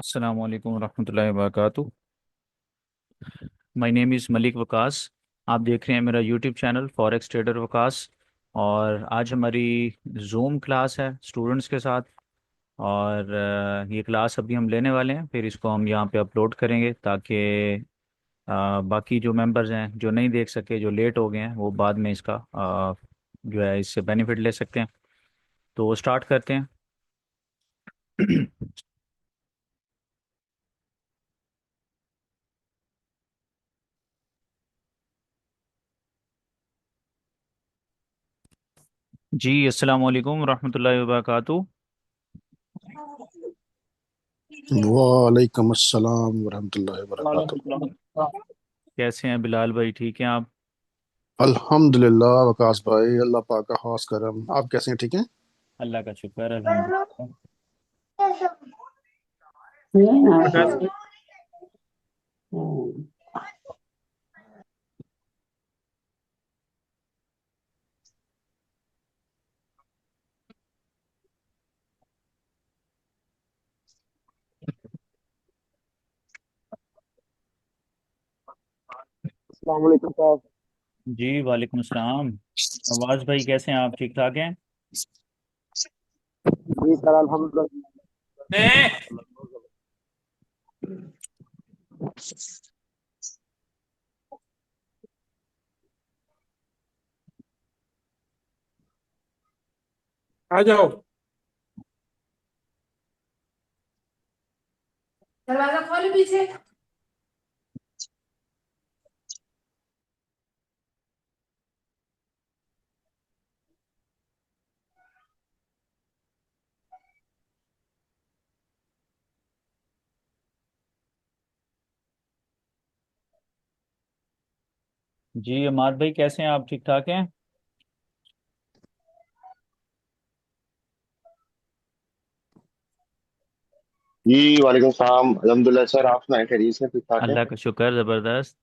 अस्सलाम वालेकुम रहमतुल्लाहि व बरकातुहू। My name is Malik Waqas. आप देख रहे हैं मेरा YouTube channel forex trader Waqas. और आज हमारी जूम क्लास है स्टूडेंट्स के साथ। और ये क्लास अभी हम लेने वाले हैं, फिर इसको हम यहाँ पे अपलोड करेंगे ताकि बाकी जो मेंबर्स हैं जो नहीं देख सके, जो लेट हो गए हैं, वो बाद में इसका जो है इससे बेनिफिट ले सकते हैं। तो स्टार्ट करते हैं। जी, अस्सलाम वालेकुम रहमतुल्लाहि व बरकातुहू। वालेकुम अस्सलाम वरहमतुल्लाहि वबरकातुह। कैसे हैं बिलाल भाई, ठीक हैं आप? अल्हम्दुलिल्लाह वकास भाई, अल्लाह पाक का खास करम। आप कैसे हैं? ठीक हैं? अल्लाह का शुक्र है, अल्हम्दुलिल्लाह। अस्सलाम वालेकुम साहब। जी वालेकुम सलाम। नवाज भाई कैसे हैं आप, ठीक ठाक हैं? जी सर, अल्हम्दुलिल्लाह। आ जाओ। दरवाजा खोलो पीछे। जी अमाद भाई कैसे हैं आप, ठीक ठाक हैं? जी वालेकुम सलाम। अल्हम्दुलिल्लाह सर, आप सुनाए खैरियत से ठीक ठाक है? अल्लाह का शुक्र, ज़बरदस्त।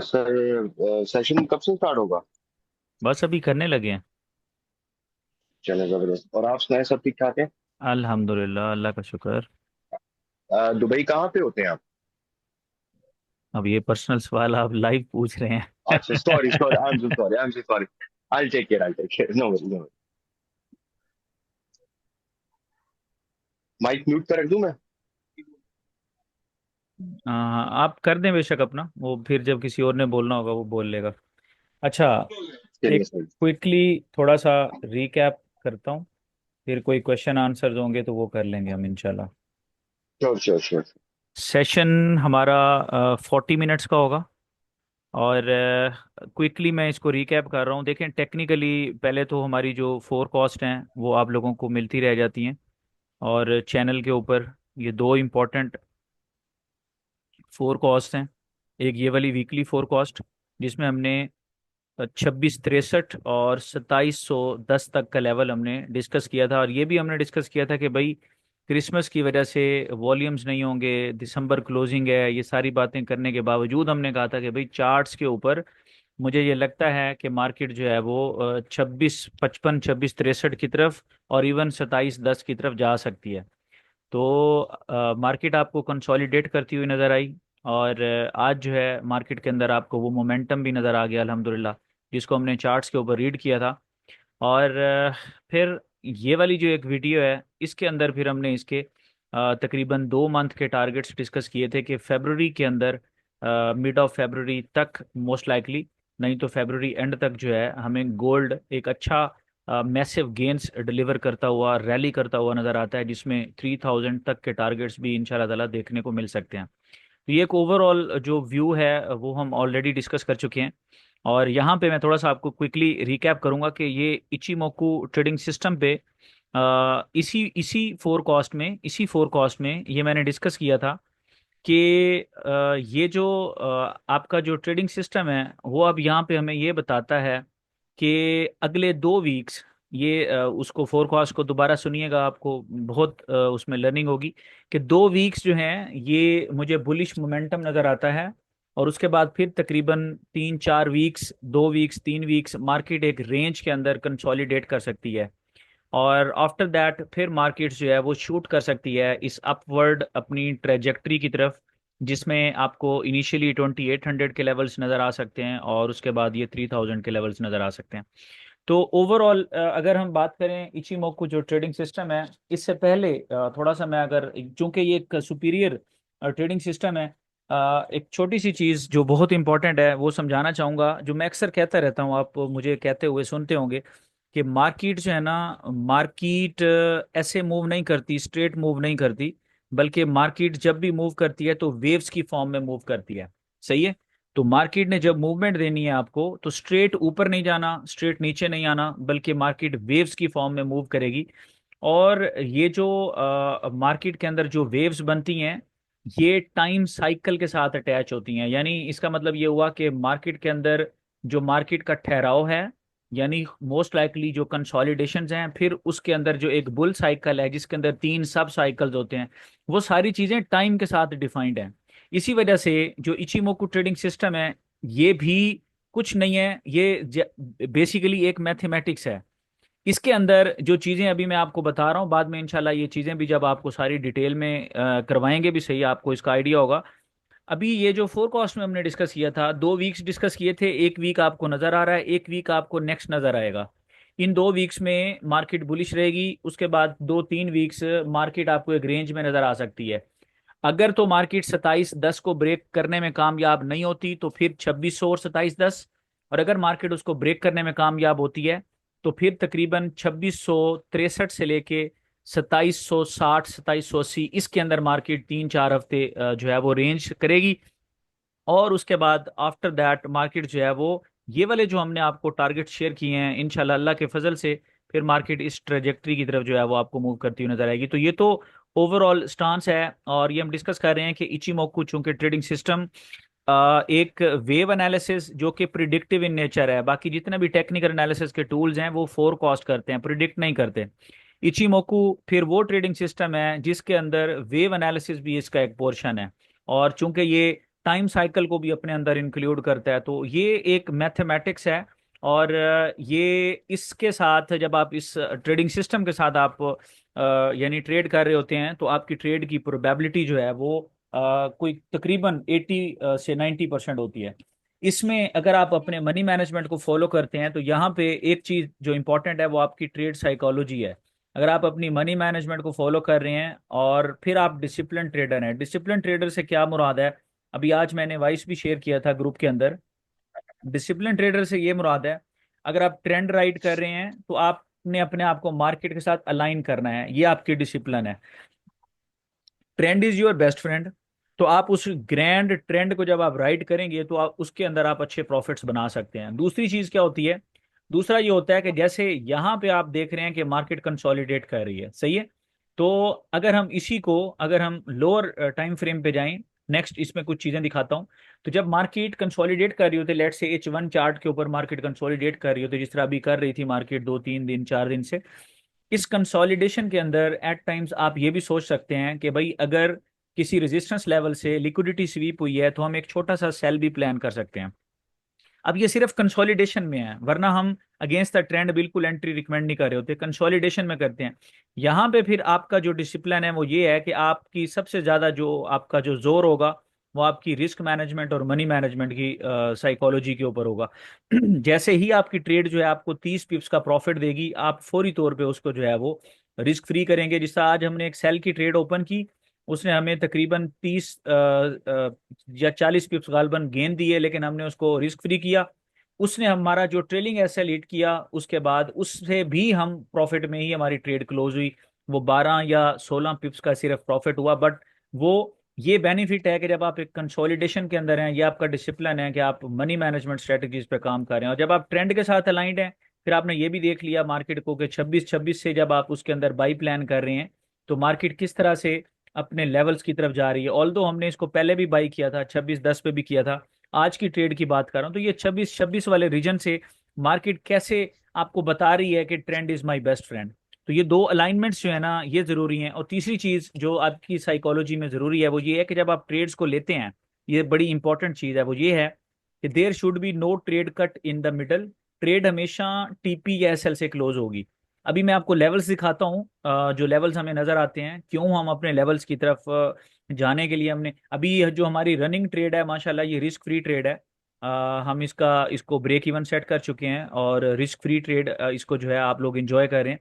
सर, सेशन कब से स्टार्ट होगा? बस अभी करने लगे हैं। चले जबरदस्त। और आप सुनाए सब ठीक ठाक है? अल्हम्दुलिल्लाह, अल्लाह का शुक्र। दुबई कहाँ पे होते हैं आप? अब ये पर्सनल सवाल आप लाइव पूछ रहे अच्छा, सॉरी सॉरी, हैं। I am so sorry, I am so sorry. I take care, no worry no worry. Mic mute कर रख दूं मैं? आप कर दें बेशक अपना, वो फिर जब किसी और ने बोलना होगा वो बोल लेगा। अच्छा, चलिए एक सर। क्विकली थोड़ा सा रीकैप करता हूँ, फिर कोई क्वेश्चन आंसर होंगे तो वो कर लेंगे हम इंशाल्लाह। Sure sure sure. सेशन हमारा 40 मिनट्स का होगा। और क्विकली मैं इसको रिकैप कर रहा हूँ। देखें, टेक्निकली पहले तो हमारी जो फोर कॉस्ट हैं वो आप लोगों को मिलती रह जाती हैं। और चैनल के ऊपर ये दो इम्पोर्टेंट फोर कॉस्ट हैं। एक ये वाली वीकली फोर कॉस्ट, जिसमें हमने 2663 और 2710 तक का लेवल हमने डिस्कस किया था। और ये भी हमने डिस्कस किया था कि भाई क्रिसमस की वजह से वॉल्यूम्स नहीं होंगे, दिसंबर क्लोजिंग है, ये सारी बातें करने के बावजूद हमने कहा था कि भाई चार्ट्स के ऊपर मुझे ये लगता है कि मार्केट जो है वो 2655 2663 की तरफ और इवन 2710 की तरफ जा सकती है। तो मार्केट आपको कंसोलिडेट करती हुई नज़र आई। और आज जो है मार्केट के अंदर आपको वो मोमेंटम भी नज़र आ गया अल्हम्दुलिल्लाह, जिसको हमने चार्ट्स के ऊपर रीड किया था। और फिर ये वाली जो एक वीडियो है इसके अंदर फिर हमने इसके तकरीबन 2 मंथ के टारगेट्स डिस्कस किए थे कि फेबररी के अंदर, मिड ऑफ फेबररी तक मोस्ट लाइकली, नहीं तो फेबररी एंड तक जो है हमें गोल्ड एक अच्छा मैसिव गेन्स डिलीवर करता हुआ, रैली करता हुआ नज़र आता है, जिसमें 3000 तक के टारगेट्स भी इंशाल्लाह ताला देखने को मिल सकते हैं। तो ये एक ओवरऑल जो व्यू है वो हम ऑलरेडी डिस्कस कर चुके हैं। और यहाँ पे मैं थोड़ा सा आपको क्विकली रिकैप करूंगा कि ये इचिमोकू ट्रेडिंग सिस्टम पे इसी इसी फोर कॉस्ट में ये मैंने डिस्कस किया था कि ये जो आपका जो ट्रेडिंग सिस्टम है वो अब यहाँ पे हमें ये बताता है कि अगले 2 वीक्स, ये उसको फोरकास्ट को दोबारा सुनिएगा, आपको बहुत उसमें लर्निंग होगी कि 2 वीक्स जो हैं ये मुझे बुलिश मोमेंटम नज़र आता है। और उसके बाद फिर तकरीबन 3 4 वीक्स, 2 वीक्स, 3 वीक्स मार्केट एक रेंज के अंदर कंसोलिडेट कर सकती है। और आफ्टर दैट फिर मार्केट जो है वो शूट कर सकती है इस अपवर्ड अपनी ट्रेजेक्ट्री की तरफ, जिसमें आपको इनिशियली 2800 के लेवल्स नज़र आ सकते हैं और उसके बाद ये 3000 के लेवल्स नज़र आ सकते हैं। तो ओवरऑल अगर हम बात करें इचिमोकू जो ट्रेडिंग सिस्टम है, इससे पहले थोड़ा सा मैं अगर, चूंकि ये एक सुपीरियर ट्रेडिंग सिस्टम है, एक छोटी सी चीज़ जो बहुत इंपॉर्टेंट है वो समझाना चाहूँगा, जो मैं अक्सर कहता रहता हूँ, आप मुझे कहते हुए सुनते होंगे कि मार्केट जो है ना, मार्केट ऐसे मूव नहीं करती, स्ट्रेट मूव नहीं करती, बल्कि मार्केट जब भी मूव करती है तो वेव्स की फॉर्म में मूव करती है। सही है। तो मार्केट ने जब मूवमेंट देनी है आपको, तो स्ट्रेट ऊपर नहीं जाना, स्ट्रेट नीचे नहीं आना, बल्कि मार्केट वेव्स की फॉर्म में मूव करेगी। और ये जो मार्केट के अंदर जो वेव्स बनती हैं, ये टाइम साइकिल के साथ अटैच होती हैं। यानी इसका मतलब ये हुआ कि मार्केट के अंदर जो मार्केट का ठहराव है, यानी मोस्ट लाइकली जो कंसोलिडेशंस हैं, फिर उसके अंदर जो एक बुल साइकिल है जिसके अंदर तीन सब साइकिल्स होते हैं, वो सारी चीजें टाइम के साथ डिफाइंड हैं। इसी वजह से जो इचिमोकू ट्रेडिंग सिस्टम है, ये भी कुछ नहीं है, ये बेसिकली एक मैथमेटिक्स है। इसके अंदर जो चीज़ें अभी मैं आपको बता रहा हूँ, बाद में इंशाल्लाह ये चीज़ें भी जब आपको सारी डिटेल में करवाएंगे भी सही, आपको इसका आइडिया होगा। अभी ये जो फोरकास्ट में हमने डिस्कस किया था, 2 वीक्स डिस्कस किए थे, एक वीक आपको नज़र आ रहा है, एक वीक आपको नेक्स्ट नज़र आएगा। इन 2 वीक्स में मार्केट बुलिश रहेगी, उसके बाद 2-3 वीक्स मार्केट आपको एक रेंज में नज़र आ सकती है। अगर तो मार्केट 2710 को ब्रेक करने में कामयाब नहीं होती तो फिर 2600 और 2710, और अगर मार्केट उसको ब्रेक करने में कामयाब होती है तो फिर तकरीबन 2663 से लेके 2760 2780, इसके अंदर मार्केट 3-4 हफ्ते जो है वो रेंज करेगी। और उसके बाद आफ्टर दैट मार्केट जो है वो ये वाले जो हमने आपको टारगेट शेयर किए हैं, इंशाल्लाह अल्लाह के फजल से फिर मार्केट इस ट्रेजेक्ट्री की तरफ जो है वो आपको मूव करती हुई नजर आएगी। तो ये तो ओवरऑल स्टांस है। और ये हम डिस्कस कर रहे हैं कि इचिमोकू चूंकि ट्रेडिंग सिस्टम एक वेव एनालिसिस जो कि प्रिडिक्टिव इन नेचर है, बाकी जितने भी टेक्निकल एनालिसिस के टूल्स हैं वो फोरकास्ट करते हैं, प्रिडिक्ट नहीं करते। इचिमोकू फिर वो ट्रेडिंग सिस्टम है जिसके अंदर वेव एनालिसिस भी इसका एक पोर्शन है, और चूंकि ये टाइम साइकिल को भी अपने अंदर इंक्लूड करता है, तो ये एक मैथमेटिक्स है। और ये इसके साथ जब आप इस ट्रेडिंग सिस्टम के साथ आप यानी ट्रेड कर रहे होते हैं, तो आपकी ट्रेड की प्रोबेबिलिटी जो है वो कोई तकरीबन 80 से 90% होती है। इसमें अगर आप अपने मनी मैनेजमेंट को फॉलो करते हैं, तो यहाँ पे एक चीज जो इंपॉर्टेंट है वो आपकी ट्रेड साइकोलॉजी है। अगर आप अपनी मनी मैनेजमेंट को फॉलो कर रहे हैं और फिर आप डिसिप्लिन ट्रेडर हैं, डिसिप्लिन ट्रेडर से क्या मुराद है, अभी आज मैंने वाइस भी शेयर किया था ग्रुप के अंदर। डिसिप्लिन ट्रेडर से ये मुराद है, अगर आप ट्रेंड राइट कर रहे हैं तो आपने अपने आप को मार्केट के साथ अलाइन करना है, ये आपकी डिसिप्लिन है। Trend is your best friend. तो आप उस ग्रैंड ट्रेंड को जब आप राइड करेंगे तो आप उसके अंदर आप अच्छे प्रॉफिट्स बना सकते हैं। दूसरी चीज क्या होती है, दूसरा ये होता है कि जैसे यहाँ पे आप देख रहे हैं कि मार्केट कंसोलिडेट कर रही है, सही है। तो अगर हम इसी को, अगर हम लोअर टाइम फ्रेम पे जाएं, नेक्स्ट इसमें कुछ चीजें दिखाता हूं। तो जब मार्केट कंसोलिडेट कर रही होती है, लेट से H1 चार्ट के ऊपर मार्केट कंसोलिडेट कर रही होती है, जिस तरह अभी कर रही थी मार्केट 2-3 दिन 4 दिन से, इस कंसोलिडेशन के अंदर एट टाइम्स आप ये भी सोच सकते हैं कि भाई अगर किसी रेजिस्टेंस लेवल से लिक्विडिटी स्वीप हुई है तो हम एक छोटा सा सेल भी प्लान कर सकते हैं। अब ये सिर्फ कंसोलिडेशन में है, वरना हम अगेंस्ट द ट्रेंड बिल्कुल एंट्री रिकमेंड नहीं कर रहे होते, कंसोलिडेशन में करते हैं। यहाँ पे फिर आपका जो डिसिप्लिन है वो ये है कि आपकी सबसे ज्यादा जो आपका जो जोर होगा वो आपकी रिस्क मैनेजमेंट और मनी मैनेजमेंट की साइकोलॉजी के ऊपर होगा। जैसे ही आपकी ट्रेड जो है आपको 30 पिप्स का प्रॉफिट देगी, आप फौरी तौर पे उसको जो है वो रिस्क फ्री करेंगे। जिससे आज हमने एक सेल की ट्रेड ओपन की, उसने हमें तकरीबन 30 या 40 पिप्स गालबन गेंद दिए, लेकिन हमने उसको रिस्क फ्री किया। उसने हमारा जो ट्रेलिंग एसएल हिट किया, उसके बाद उससे भी हम प्रॉफिट में ही हमारी ट्रेड क्लोज हुई। वो 12 या 16 पिप्स का सिर्फ प्रॉफिट हुआ, बट वो ये बेनिफिट है कि जब आप एक कंसोलिडेशन के अंदर हैं, ये आपका डिसिप्लिन है कि आप मनी मैनेजमेंट स्ट्रेटजीज पे काम कर रहे हैं, और जब आप ट्रेंड के साथ अलाइंड हैं, फिर आपने ये भी देख लिया मार्केट को कि 26-26 से जब आप उसके अंदर बाई प्लान कर रहे हैं, तो मार्केट किस तरह से अपने लेवल्स की तरफ जा रही है। ऑल्दो हमने इसको पहले भी बाई किया था, 26-10 पे भी किया था, आज की ट्रेड की बात कर रहा हूँ, तो ये 26-26 वाले रीजन से मार्केट कैसे आपको बता रही है कि trend is my best friend. तो ये दो अलाइनमेंट्स जो है ना ये जरूरी हैं। और तीसरी चीज जो आपकी साइकोलॉजी में जरूरी है वो ये है कि जब आप ट्रेड्स को लेते हैं, ये बड़ी इंपॉर्टेंट चीज है, वो ये है कि there should be no trade cut in the middle. Trade हमेशा टीपी या एसएल से क्लोज होगी। अभी मैं आपको लेवल्स दिखाता हूँ, जो लेवल्स हमें नजर आते हैं, क्यों हम अपने लेवल्स की तरफ जाने के लिए हमने अभी यह जो हमारी रनिंग ट्रेड है, माशाल्लाह ये रिस्क फ्री ट्रेड है। हम इसको ब्रेक इवन सेट कर चुके हैं और रिस्क फ्री ट्रेड इसको जो है आप लोग इंजॉय करें।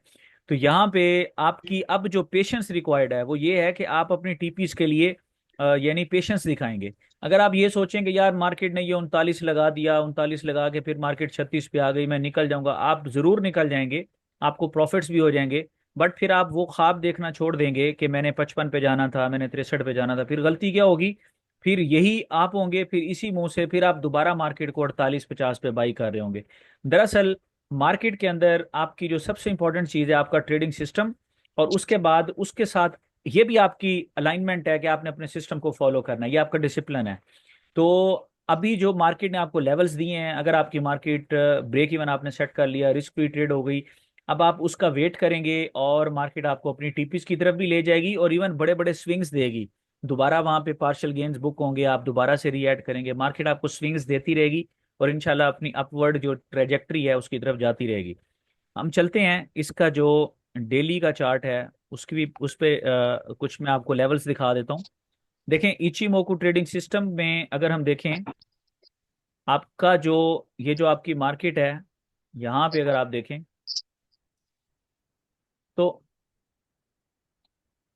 तो यहाँ पे आपकी अब जो पेशेंस रिक्वायर्ड है वो ये है कि आप अपनी टीपीज के लिए यानी पेशेंस दिखाएंगे। अगर आप ये सोचें कि यार मार्केट ने ये 39 लगा दिया, 39 लगा के फिर मार्केट 36 पे आ गई, मैं निकल जाऊंगा, आप जरूर निकल जाएंगे, आपको प्रॉफिट्स भी हो जाएंगे। बट फिर आप वो ख्वाब देखना छोड़ देंगे कि मैंने 55 पे जाना था, मैंने 63 पे जाना था। फिर गलती क्या होगी, फिर यही आप होंगे, फिर इसी मुंह से फिर आप दोबारा मार्केट को 48-50 पे बाई कर रहे होंगे। दरअसल मार्केट के अंदर आपकी जो सबसे इंपॉर्टेंट चीज़ है आपका ट्रेडिंग सिस्टम, और उसके बाद उसके साथ ये भी आपकी अलाइनमेंट है कि आपने अपने सिस्टम को फॉलो करना है, ये आपका डिसिप्लिन है। तो अभी जो मार्केट ने आपको लेवल्स दिए हैं, अगर आपकी मार्केट ब्रेक इवन आपने सेट कर लिया, रिस्क फ्री ट्रेड हो गई, अब आप उसका वेट करेंगे और मार्केट आपको अपनी टीपीज की तरफ भी ले जाएगी और इवन बड़े बड़े स्विंग्स देगी। दोबारा वहां पे पार्शियल गेन्स बुक होंगे, आप दोबारा से रीएड करेंगे, मार्केट आपको स्विंग्स देती रहेगी और इंशाल्लाह अपनी अपवर्ड जो ट्रेजेक्ट्री है उसकी तरफ जाती रहेगी। हम चलते हैं, इसका जो डेली का चार्ट है उसकी भी उस पे कुछ मैं आपको लेवल्स दिखा देता हूँ। देखें इचीमोकू ट्रेडिंग सिस्टम में अगर हम देखें, आपका जो ये जो आपकी मार्केट है, यहाँ पे अगर आप देखें तो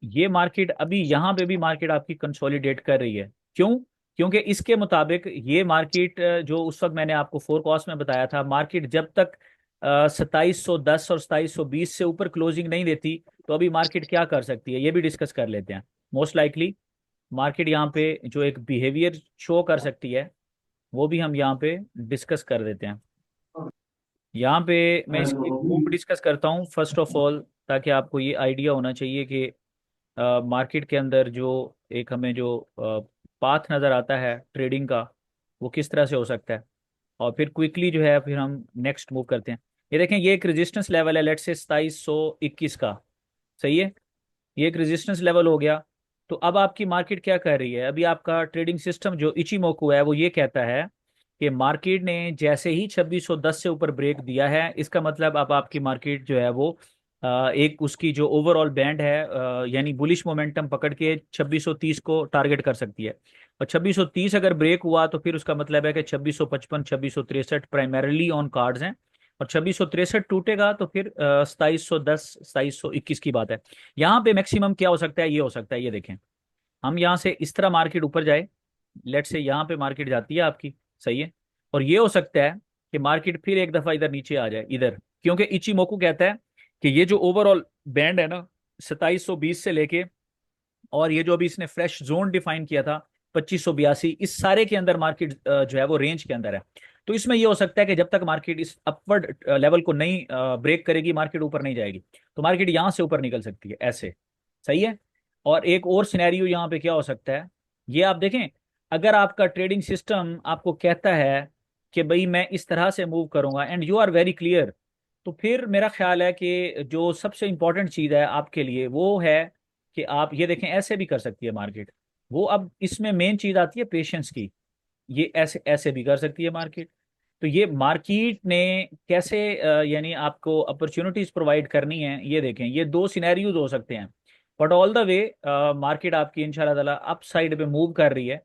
ये मार्केट अभी यहाँ पे भी मार्केट आपकी कंसोलिडेट कर रही है। क्यों? क्योंकि इसके मुताबिक ये मार्केट जो उस वक्त मैंने आपको फोरकास्ट में बताया था, मार्केट जब तक 2710 और 2720 से ऊपर क्लोजिंग नहीं देती तो अभी मार्केट क्या कर सकती है, ये भी डिस्कस कर लेते हैं। मोस्ट लाइकली मार्केट यहाँ पे जो एक बिहेवियर शो कर सकती है वो भी हम यहाँ पे डिस्कस कर देते हैं। यहाँ पे मैं इसकी मूव डिस्कस करता हूँ फर्स्ट ऑफ ऑल, ताकि आपको ये आइडिया होना चाहिए कि मार्केट के अंदर जो एक हमें जो पाथ नज़र आता है ट्रेडिंग का वो किस तरह से हो सकता है। और फिर क्विकली जो है फिर हम नेक्स्ट मूव करते हैं। ये देखें, ये एक रेजिस्टेंस लेवल है लेट्स से 2721 का, सही है, ये एक रेजिस्टेंस लेवल हो गया। तो अब आपकी मार्केट क्या कर रही है, अभी आपका ट्रेडिंग सिस्टम जो इचिमोकू है वो ये कहता है कि मार्केट ने जैसे ही 2610 से ऊपर ब्रेक दिया है, इसका मतलब अब आपकी मार्केट जो है वो एक उसकी जो ओवरऑल बैंड है यानी बुलिश मोमेंटम पकड़ के 2630 को टारगेट कर सकती है। और 2630 अगर ब्रेक हुआ तो फिर उसका मतलब है कि 2655 2663 प्राइमरीली ऑन कार्ड्स हैं, और 2663 टूटेगा तो फिर 2710 2721 की बात है। यहाँ पे मैक्सिमम क्या हो सकता है, ये हो सकता है, ये देखें, हम यहाँ से इस तरह मार्केट ऊपर जाए, लेट से यहाँ पे मार्केट जाती है आपकी, सही है, और ये हो सकता है कि मार्केट फिर एक दफा इधर नीचे आ जाए इधर, क्योंकि इचिमोकू कहता है कि ये जो ओवरऑल बैंड है ना 2720 से लेके, और ये जो अभी इसने फ्रेश जोन डिफाइन किया था 2582, इस सारे के अंदर मार्केट जो है वो रेंज के अंदर है। तो इसमें ये हो सकता है कि जब तक मार्केट इस अपवर्ड लेवल को नहीं ब्रेक करेगी, मार्केट ऊपर नहीं जाएगी, तो मार्केट यहां से ऊपर निकल सकती है ऐसे, सही है। और एक और सिनेरियो यहाँ पे क्या हो सकता है, ये आप देखें, अगर आपका ट्रेडिंग सिस्टम आपको कहता है कि भाई मैं इस तरह से मूव करूंगा and you are very clear, तो फिर मेरा ख्याल है कि जो सबसे इंपॉर्टेंट चीज़ है आपके लिए वो है कि आप ये देखें, ऐसे भी कर सकती है मार्केट। वो अब इसमें मेन चीज़ आती है पेशेंस की, ये ऐसे ऐसे भी कर सकती है मार्केट। तो ये मार्केट ने कैसे यानी आपको अपॉर्चुनिटीज प्रोवाइड करनी है, ये देखें, ये दो सिनेरियोज हो सकते हैं। But all the way market आपकी इंशाल्लाह ताला अप साइड पे मूव कर रही है।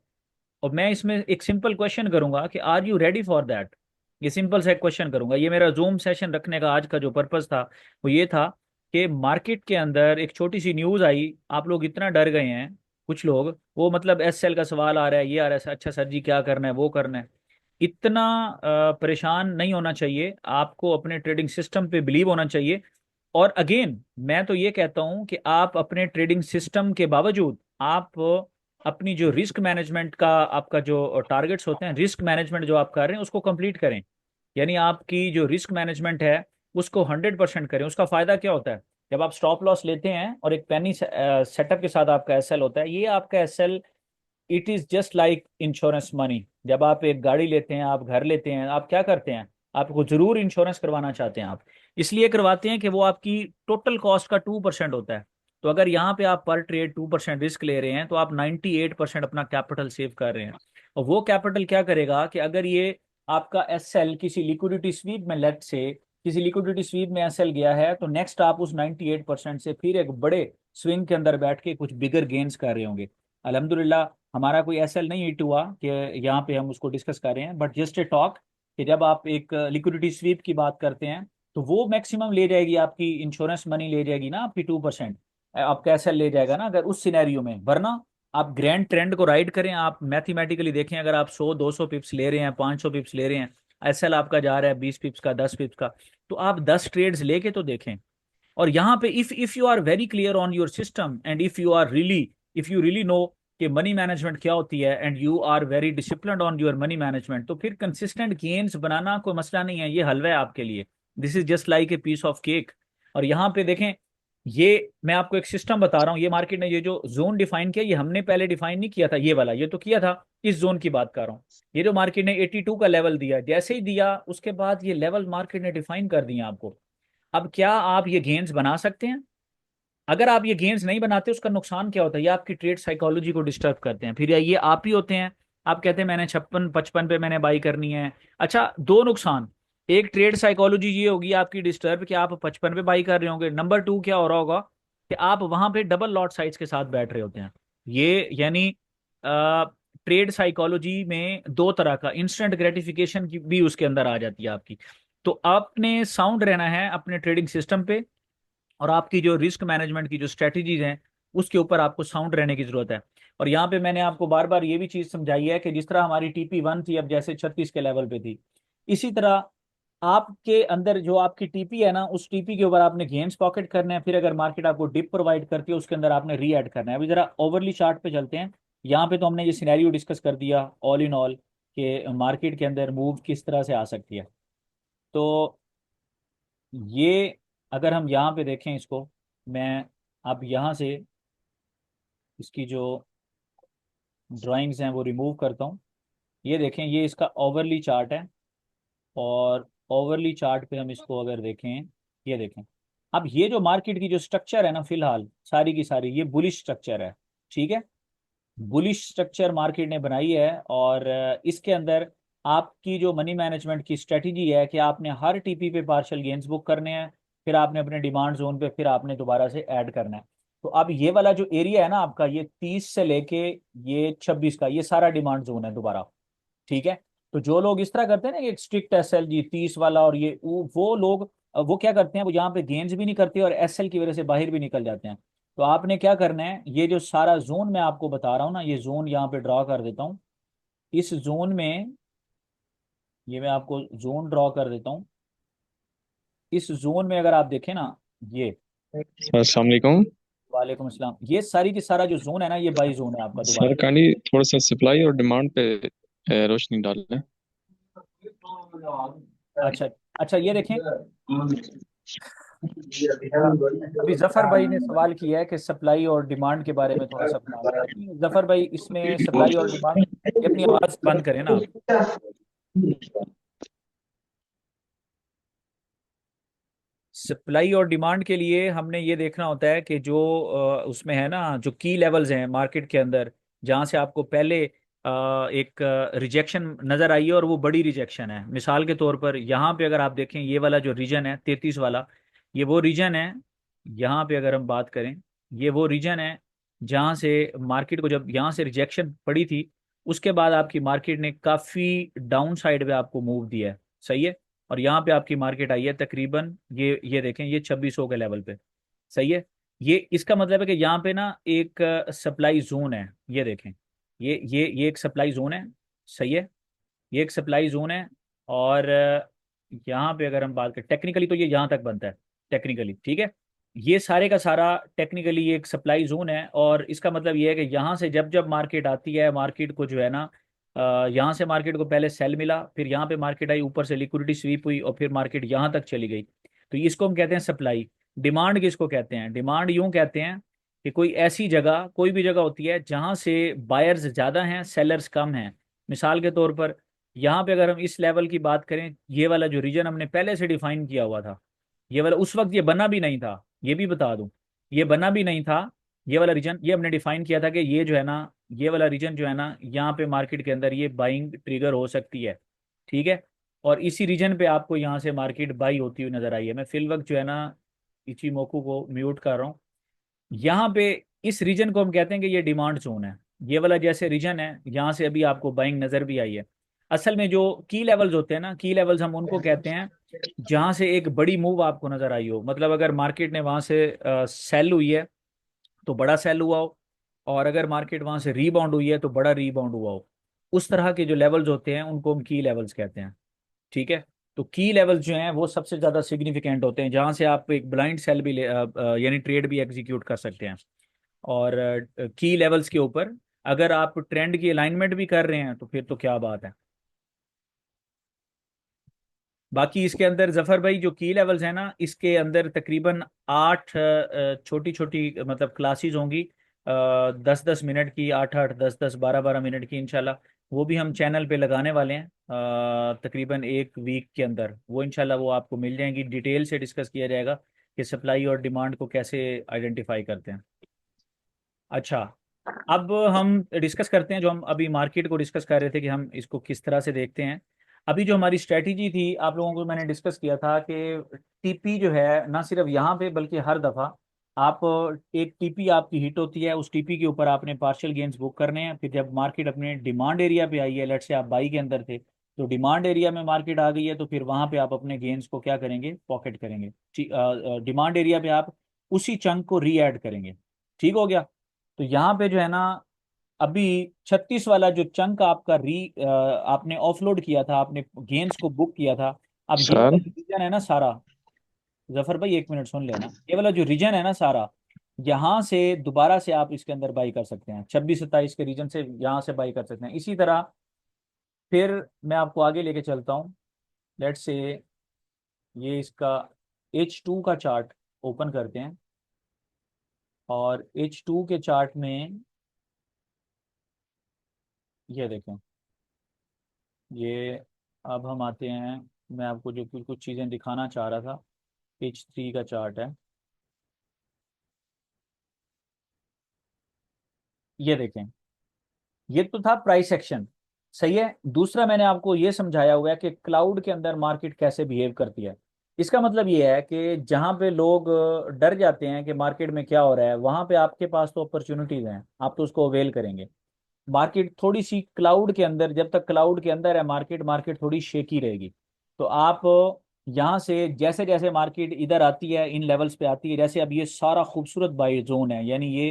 और मैं इसमें एक सिंपल क्वेश्चन करूंगा कि are you ready for that. ये सिंपल सा क्वेश्चन करूंगा, ये मेरा जूम सेशन रखने का आज का जो पर्पस था वो ये था कि मार्केट के अंदर एक छोटी सी न्यूज़ आई, आप लोग इतना डर गए हैं, कुछ लोग, वो मतलब एसएल का सवाल आ रहा है, ये आ रहा है, अच्छा सर जी क्या करना है वो करना है, इतना परेशान नहीं होना चाहिए, आपको अपने ट्रेडिंग सिस्टम पे बिलीव होना चाहिए। और अगेन मैं तो ये कहता हूं कि आप अपने ट्रेडिंग सिस्टम के बावजूद आप अपनी जो रिस्क मैनेजमेंट का आपका जो टारगेट्स होते हैं, रिस्क मैनेजमेंट जो आप कर रहे हैं उसको कंप्लीट करें। यानी आपकी जो रिस्क मैनेजमेंट है उसको 100% करें। उसका फायदा क्या होता है, जब आप स्टॉप लॉस लेते हैं और एक पेनी सेटअप के साथ आपका एसएल होता है, ये आपका SL it is just like insurance money. जब आप एक गाड़ी लेते हैं, आप घर लेते हैं, आप क्या करते हैं, आपको जरूर इंश्योरेंस करवाना चाहते हैं, आप इसलिए करवाते हैं कि वो आपकी टोटल कॉस्ट का 2% होता है। तो अगर यहाँ पे आप पर ट्रेड 2% रिस्क ले रहे हैं तो आप 98% अपना कैपिटल सेव कर रहे हैं। और वो कैपिटल क्या करेगा कि अगर ये आपका एसएल किसी लिक्विडिटी स्वीप में लेट से किसी लिक्विडिटी स्वीप में एसएल गया है तो नेक्स्ट आप उस 98% से फिर एक बड़े स्विंग के अंदर बैठ के कुछ बिगर गेन्स कर रहे होंगे। अल्हम्दुलिल्लाह हमारा कोई एसएल नहीं हिट हुआ कि यहाँ पे हम उसको डिस्कस कर रहे हैं, बट जस्ट ए टॉक कि जब आप एक लिक्विडिटी स्वीप की बात करते हैं तो वो मैक्सिमम ले जाएगी, आपकी इंश्योरेंस मनी ले जाएगी ना आपकी 2%, आपका एसएल ले जाएगा ना अगर उस सिनेरियो में। वरना आप ग्रैंड ट्रेंड को राइड करें, आप मैथमेटिकली देखें, अगर आप 100-200 पिप्स ले रहे हैं, 500 पिप्स ले रहे हैं, एसएल आपका जा रहा है 20 पिप्स का, 10 पिप्स का, तो आप 10 ट्रेड्स लेके तो देखें। और यहाँ पे if you are very clear on your system and if you really know कि मनी मैनेजमेंट क्या होती है and you are very disciplined on your money management, तो फिर कंसिस्टेंट गेन्स बनाना कोई मसला नहीं है, ये हलवा है आपके लिए। This is just like a piece of cake. और यहाँ पे देखें, ये मैं आपको एक सिस्टम बता रहा हूँ, ये मार्केट ने ये जो जोन डिफाइन किया, ये हमने पहले डिफाइन नहीं किया था, ये वाला ये तो किया था, इस जोन की बात कर रहा हूँ। ये जो मार्केट ने 82 का लेवल दिया, जैसे ही दिया उसके बाद ये लेवल मार्केट ने डिफाइन कर दिया आपको। अब क्या आप ये गेन्स बना सकते हैं? अगर आप ये गेन्स नहीं बनाते उसका नुकसान क्या होता है, ये आपकी ट्रेड साइकोलॉजी को डिस्टर्ब करते हैं, फिर ये आप ही होते हैं, आप कहते हैं मैंने 56-55 पे मैंने बाई करनी है। अच्छा, दो नुकसान, एक ट्रेड साइकोलॉजी ये होगी आपकी डिस्टर्ब कि आप 55 पे बाई कर रहे होंगे, नंबर टू क्या हो रहा होगा कि आप वहां पे डबल लॉट साइज के साथ बैठ रहे होते हैं। ये यानी ट्रेड साइकोलॉजी में दो तरह का इंस्टेंट ग्रेटिफिकेशन की भी उसके अंदर आ जाती है आपकी। तो आपने साउंड रहना है अपने ट्रेडिंग सिस्टम पे, और आपकी जो रिस्क मैनेजमेंट की जो स्ट्रेटजीज हैं उसके ऊपर आपको साउंड रहने की जरूरत है। और यहाँ पे मैंने आपको बार बार ये भी चीज समझाई है कि जिस तरह हमारी TP1 थी, अब जैसे 36 के लेवल पे थी, इसी तरह आपके अंदर जो आपकी टीपी है ना, उस टीपी के ऊपर आपने गेन्स पॉकेट करने हैं, फिर अगर मार्केट आपको डिप प्रोवाइड करती है उसके अंदर आपने री ऐड करना है। अभी जरा ओवरली चार्ट पे चलते हैं। यहाँ पे तो हमने ये सिनेरियो डिस्कस कर दिया ऑल इन ऑल कि मार्केट के अंदर मूव किस तरह से आ सकती है। तो ये अगर हम यहाँ पे देखें इसको, मैं अब यहाँ से इसकी जो ड्राइंग्स हैं वो रिमूव करता हूँ। ये देखें, ये इसका ओवरली चार्ट है, और ओवरली चार्ट पे हम इसको अगर देखें, ये देखें, अब ये जो मार्केट की जो स्ट्रक्चर है ना, फिलहाल सारी की सारी ये बुलिश स्ट्रक्चर है, ठीक है, बुलिश स्ट्रक्चर मार्केट ने बनाई है। और इसके अंदर आपकी जो मनी मैनेजमेंट की स्ट्रेटजी है कि आपने हर टीपी पे पार्शियल गेन्स बुक करने हैं, फिर आपने अपने डिमांड जोन पे फिर आपने दोबारा से ऐड करना है। तो अब ये वाला जो एरिया है ना आपका, ये 30 से लेके ये 26 का, ये सारा डिमांड जोन है दोबारा, ठीक है। तो जो लोग इस तरह करते हैं ना कि एक स्ट्रिक्ट SLG 30 वाला, और ये वो लोग वो क्या करते हैं, वो यहाँ पे गेन्स भी नहीं करते और SL की वजह से बाहर भी निकल जाते हैं। तो आपने क्या करना है, ये जो सारा जोन मैं आपको बता रहा हूँ ना, ये जोन यहाँ पे ड्रॉ कर देता हूँ। इस जोन में ये मैं आपको जोन ड्रॉ कर देता हूँ। इस जोन में अगर आप देखें ना, ये अस्सलाम वालेकुम वालेकुम अस्सलाम, ये सारी की सारा जो जोन है ना, ये बाई जोन है आपका दोबारा। सर। काइंडली थोड़ा सा सप्लाई और डिमांड पे रोशनी डाल लें। अच्छा अच्छा, ये देखें, अभी जफर भाई ने सवाल किया है कि सप्लाई और डिमांड के बारे में थोड़ा सा बता दें। जफर भाई, इसमें सप्लाई और डिमांड, ये अपनी आवाज बंद करें ना आप। सप्लाई और डिमांड के लिए हमने ये देखना होता है कि जो उसमें है ना, जो की लेवल्स हैं मार्केट के अंदर, जहाँ से आपको पहले एक रिजेक्शन नज़र आई है और वो बड़ी रिजेक्शन है। मिसाल के तौर पर यहाँ पे अगर आप देखें, ये वाला जो रीजन है 33 वाला, ये वो रीजन है। यहाँ पे अगर हम बात करें, ये वो रीजन है जहाँ से मार्केट को जब यहाँ से रिजेक्शन पड़ी थी, उसके बाद आपकी मार्केट ने काफ़ी डाउन साइड पे आपको मूव दिया है, सही है। और यहाँ पे आपकी मार्केट आई है तकरीबन, ये देखें, ये 2600 के लेवल पे, सही है। ये इसका मतलब है कि यहाँ पे ना एक सप्लाई जोन है, ये देखें, ये एक सप्लाई जोन है, सही है, ये एक सप्लाई जोन है। और यहाँ पे अगर हम बात करें टेक्निकली, तो ये यहाँ तक बनता है टेक्निकली, ठीक है। ये सारे का सारा टेक्निकली ये एक सप्लाई जोन है, और इसका मतलब ये है कि यहाँ से जब जब मार्केट आती है, मार्केट को जो है ना, यहाँ से मार्केट को पहले सेल मिला, फिर यहाँ पे मार्केट आई, ऊपर से लिक्विडिटी स्वीप हुई, और फिर मार्केट यहाँ तक चली गई, तो इसको हम कहते हैं सप्लाई। डिमांड किसको कहते हैं? डिमांड यूं कहते हैं कि कोई ऐसी जगह, कोई भी जगह होती है जहाँ से बायर्स ज़्यादा हैं, सेलर्स कम हैं। मिसाल के तौर पर यहाँ पे अगर हम इस लेवल की बात करें, ये वाला जो रीजन हमने पहले से डिफाइन किया हुआ था, ये वाला उस वक्त ये बना भी नहीं था, ये भी बता दूं, ये बना भी नहीं था। ये वाला रीजन ये हमने डिफाइन किया था कि ये जो है ना, ये वाला रीजन जो है ना, यहाँ पे मार्केट के अंदर ये बाइंग ट्रिगर हो सकती है, ठीक है। और इसी रीजन पे आपको यहाँ से मार्केट बाई होती हुई नजर आई है। मैं फिल वक्त जो है ना इचिमोकू को म्यूट कर रहा हूँ। यहाँ पे इस रीजन को हम कहते हैं कि ये डिमांड जोन है। ये वाला जैसे रीजन है, यहाँ से अभी आपको बाइंग नजर भी आई है। असल में जो की लेवल्स होते हैं ना, की लेवल्स हम उनको कहते हैं जहाँ से एक बड़ी मूव आपको नजर आई हो। मतलब अगर मार्केट ने वहां से सेल हुई है तो बड़ा सेल हुआ हो, और अगर मार्केट वहां से रीबाउंड हुई है तो बड़ा रीबाउंड हुआ हो। उस तरह के जो लेवल्स होते हैं उनको हम की लेवल्स कहते हैं। ठीक है। तो की लेवल्स जो हैं वो सबसे ज्यादा सिग्निफिकेंट होते हैं, जहां से आप एक ब्लाइंड सेल भी यानी ट्रेड भी एग्जीक्यूट कर सकते हैं। और की लेवल्स के ऊपर अगर आप ट्रेंड की अलाइनमेंट भी कर रहे हैं तो फिर तो क्या बात है। बाकी इसके अंदर जफर भाई जो की लेवल्स हैं ना, इसके अंदर तकरीबन 8 छोटी छोटी मतलब क्लासेस होंगी, 10-10 मिनट की, 8-8, 10-10, 12-12 मिनट की इंशाल्लाह। वो भी हम चैनल पे लगाने वाले हैं तकरीबन एक वीक के अंदर। वो इंशाल्लाह वो आपको मिल जाएंगी, डिटेल से डिस्कस किया जाएगा कि सप्लाई और डिमांड को कैसे आइडेंटिफाई करते हैं। अच्छा, अब हम डिस्कस करते हैं, जो हम अभी मार्केट को डिस्कस कर रहे थे कि हम इसको किस तरह से देखते हैं। अभी जो हमारी स्ट्रेटजी थी आप लोगों को मैंने डिस्कस किया था कि टीपी जो है ना सिर्फ यहाँ पे बल्कि हर दफ़ा आप एक टीपी आपकी हिट होती है, उस टीपी के ऊपर आपने पार्शियल गेन्स बुक करने हैं। फिर जब मार्केट अपने डिमांड एरिया पे आई है, लेट से आप बाई के अंदर थे तो डिमांड एरिया में मार्केट आ गई है, तो फिर वहां पे आप अपने गेन्स को क्या करेंगे, पॉकेट करेंगे। डिमांड एरिया पे आप उसी चंक को री ऐड करेंगे। ठीक हो गया। तो यहाँ पे जो है ना, अभी 36 वाला जो चंक आपका आपने ऑफलोड किया था, आपने गेन्स को बुक किया था। अब ये वाला सर जो रीजन है ना सारा, जफर भाई एक मिनट सुन लेना, ये वाला जो रीजन है ना सारा, यहाँ से दोबारा से आप इसके अंदर बाई कर सकते हैं। 26-27 के रीजन से यहाँ से बाई कर सकते हैं। इसी तरह फिर मैं आपको आगे लेके चलता हूँ। लेट्स से ये इसका H2 का चार्ट ओपन करते हैं, और H2 के चार्ट में ये देखें। ये अब हम आते हैं, मैं आपको जो कुछ कुछ चीज़ें दिखाना चाह रहा था, H3 का चार्ट है, ये देखें। ये तो था प्राइस एक्शन, सही है। दूसरा मैंने आपको ये समझाया हुआ है कि क्लाउड के अंदर मार्केट कैसे बिहेव करती है। इसका मतलब ये है कि जहां पे लोग डर जाते हैं कि मार्केट में क्या हो रहा है, वहां पे आपके पास तो अपॉर्चुनिटीज हैं, आप तो उसको अवेल करेंगे। मार्केट थोड़ी सी क्लाउड के अंदर, जब तक क्लाउड के अंदर है मार्केट, मार्केट थोड़ी शेकी रहेगी। तो आप यहाँ से जैसे जैसे मार्केट इधर आती है, इन लेवल्स पे आती है, जैसे अब ये सारा खूबसूरत बाई जोन है, यानी ये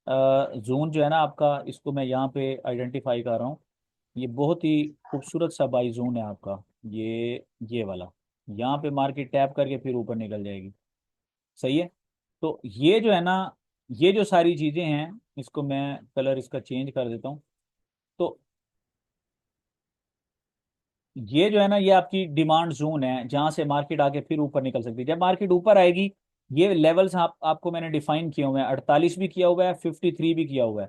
जोन जो है ना आपका, इसको मैं यहाँ पे आइडेंटिफाई कर रहा हूँ। ये बहुत ही खूबसूरत सा बाई जोन है आपका, ये वाला। यहाँ पे मार्केट टैप करके फिर ऊपर निकल जाएगी, सही है। तो ये जो है ना, ये जो सारी चीज़ें हैं, इसको मैं कलर इसका चेंज कर देता हूँ। तो ये जो है ना, ये आपकी डिमांड जोन है जहां से मार्केट आके फिर ऊपर निकल सकती है। जब मार्केट ऊपर आएगी, ये लेवल्स आपको मैंने डिफाइन किए हुए हैं, 48 भी किया हुआ है, 53 भी किया हुआ है।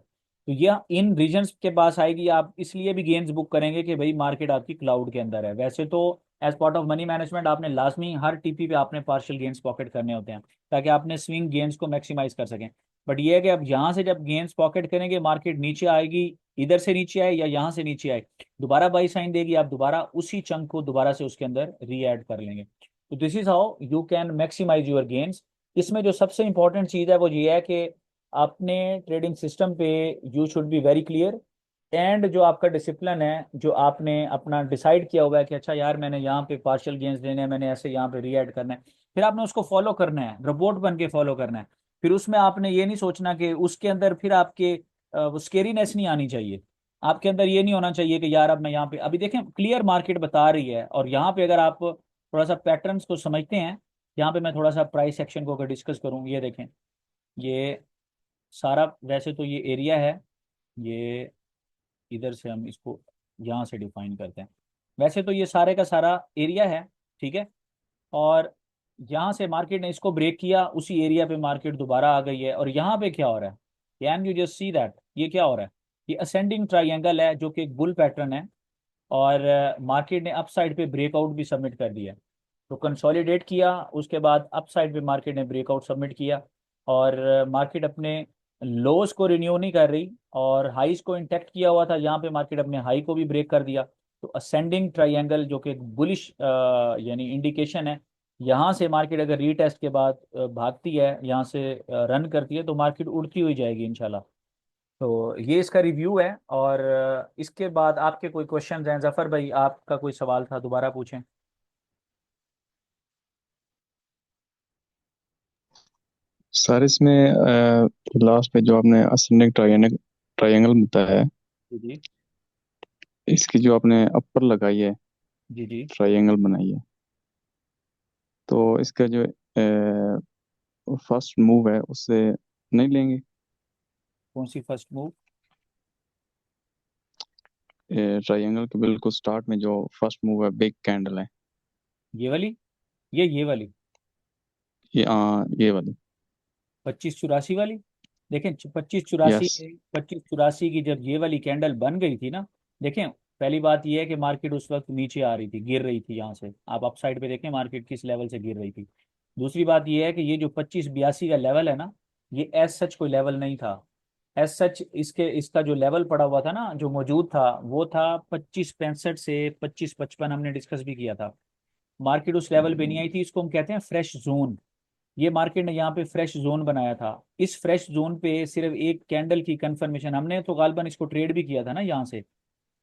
तो ये इन रीजन्स के पास आएगी, आप इसलिए भी गेन्स बुक करेंगे कि भाई मार्केट आपकी क्लाउड के अंदर है। वैसे तो as part of money management आपने लाजमी हर टीपी पे आपने पार्शियल गेन्स पॉकेट करने होते हैं, ताकि आपने स्विंग गेन्स को मैक्सिमाइज कर सकें। बट ये है कि अब यहाँ से जब गेन्स पॉकेट करेंगे, मार्केट नीचे आएगी, इधर से नीचे आए या यहाँ से नीचे आए, दोबारा बाई साइन देगी, आप दोबारा उसी चंक को दोबारा से उसके अंदर री ऐड कर लेंगे। तो this is how you can maximise your gains. इसमें जो सबसे इंपॉर्टेंट चीज़ है वो ये है कि अपने ट्रेडिंग सिस्टम पे you should be very clear, and जो आपका डिसिप्लिन है, जो आपने अपना डिसाइड किया हुआ है कि अच्छा यार मैंने यहाँ पे पार्शियल गेन्स लेने हैं, मैंने ऐसे यहाँ पे री ऐड करना है, फिर आपने उसको फॉलो करना है, रोबोट बन के फॉलो करना है। फिर उसमें आपने ये नहीं सोचना कि उसके अंदर फिर आपके स्केरीनेस नहीं आनी चाहिए। आपके अंदर ये नहीं होना चाहिए कि यार अब मैं यहाँ पे, अभी देखें क्लियर मार्केट बता रही है। और यहाँ पे अगर आप थोड़ा सा पैटर्न्स को समझते हैं, यहाँ पे मैं थोड़ा सा प्राइस सेक्शन को अगर डिस्कस करूँ, ये देखें। ये सारा वैसे तो ये एरिया है, ये इधर से हम इसको यहाँ से डिफाइन करते हैं। वैसे तो ये सारे का सारा एरिया है, ठीक है। और यहाँ से मार्केट ने इसको ब्रेक किया, उसी एरिया पे मार्केट दोबारा आ गई है। और यहाँ पे क्या हो रहा है, can you just see that, ये क्या हो रहा है, ये असेंडिंग ट्राइंगल है जो कि एक बुल पैटर्न है। और मार्केट ने अप साइड पे ब्रेकआउट भी सबमिट कर दिया। तो कंसोलिडेट किया, उसके बाद अप साइड पे मार्केट ने ब्रेकआउट सबमिट किया। और मार्केट अपने लोज को रिन्यू नहीं कर रही, और हाईज को इंटैक्ट किया हुआ था, यहाँ पे मार्केट अपने हाई को भी ब्रेक कर दिया। तो असेंडिंग ट्राइंगल जो कि बुलिश यानी इंडिकेशन है, यहाँ से मार्केट अगर रीटेस्ट के बाद भागती है, यहाँ से रन करती है, तो मार्केट उड़ती हुई जाएगी इंशाल्लाह। तो ये इसका रिव्यू है। और इसके बाद आपके कोई क्वेश्चन हैं जफर भाई, आपका कोई सवाल था दोबारा पूछें। सर इसमें लास्ट पे जो आपने असेंडिंग ट्रायंगल ट्रायंगल बताया है, जी जी। इसकी जो आपने अपर लगाई है, जी जी। ट्रायंगल बनाई है, तो इसका जो फर्स्ट मूव है उससे नहीं लेंगे? कौन सी फर्स्ट मूव? ट्रायंगल के बिल्कुल स्टार्ट में जो फर्स्ट मूव है, बिग कैंडल है, ये वाली? ये वाली ये वाली। 2584 वाली? देखें 2584, यस। 2584 की जब ये वाली कैंडल बन गई थी ना, देखें पहली बात ये है कि मार्केट उस वक्त नीचे आ रही थी, गिर रही थी। यहाँ से आप अपसाइड पे देखें मार्केट किस लेवल से गिर रही थी। दूसरी बात ये है कि ये जो 2582 का लेवल है ना, ये एज सच कोई लेवल नहीं था। एज सच इसका जो लेवल पड़ा हुआ था ना, जो मौजूद था, वो था 2565 से 2555, हमने डिस्कस भी किया था। मार्केट उस लेवल पे नहीं आई थी, इसको हम कहते हैं फ्रेश जोन। ये मार्केट ने यहाँ पे फ्रेश जोन बनाया था। इस फ्रेश जोन पे सिर्फ एक कैंडल की कंफर्मेशन, हमने तो गालबन इसको ट्रेड भी किया था ना यहाँ से,